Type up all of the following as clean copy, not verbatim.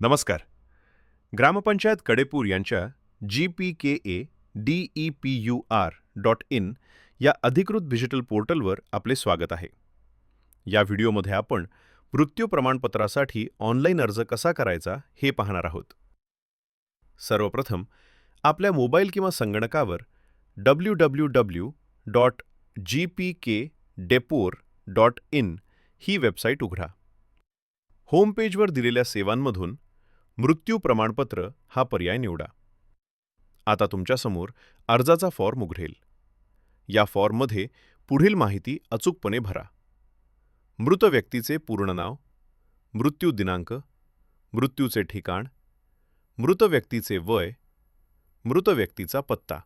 नमस्कार. ग्रामपंचायत कडेपूर यांच्या GPKADEPUR.in या अधिकृत डिजिटल पोर्टलवर आपले स्वागत आहे. या व्हिडिओमध्ये आपण मृत्यू प्रमाणपत्रासाठी ऑनलाईन अर्ज कसा करायचा हे पाहणार आहोत. सर्वप्रथम आपल्या मोबाईल किंवा संगणकावर www.gpkdepur.in ही वेबसाईट उघडा. होम पेजवर दिलेल्या सेवांमधून मृत्यू प्रमाणपत्र हा पर्याय निवडा. आता तुमच्यासमोर अर्जाचा फॉर्म उघडेल. या फॉर्ममध्ये पुढील माहिती अचूकपणे भरा. मृत व्यक्तीचे पूर्ण नाव, मृत्यू दिनांक, मृत्यूचे ठिकाण, मृत व्यक्तीचे वय, मृत व्यक्तीचा पत्ता.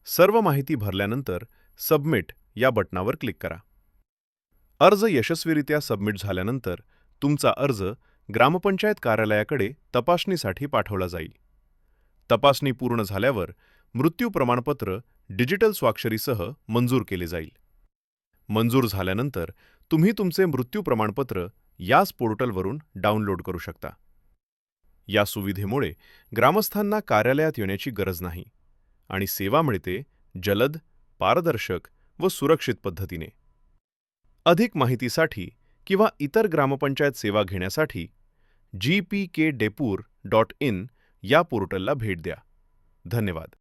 सर्व माहिती भरल्यानंतर सबमिट या बटणावर क्लिक करा. अर्ज यशस्वीरित्या सबमिट झाल्यानंतर तुमचा अर्ज ग्रामपंचायत कार्यालयाकडे तपासणीसाठी पाठवला जाईल. तपासणी पूर्ण झाल्यावर मृत्यू प्रमाणपत्र डिजिटल स्वाक्षरीसह मंजूर केले जाईल. मंजूर झाल्यानंतर तुम्ही तुमचे मृत्यू प्रमाणपत्र याच पोर्टलवरून डाउनलोड करू शकता. या सुविधेमुळे ग्रामस्थांना कार्यालयात येण्याची गरज नाही आणि सेवा मिळते जलद, पारदर्शक व सुरक्षित पद्धतीने. अधिक माहितीसाठी किंवा इतर ग्रामपंचायत सेवा घेण्यासाठी GPKDepur.in या पोर्टलला भेट द्या. धन्यवाद.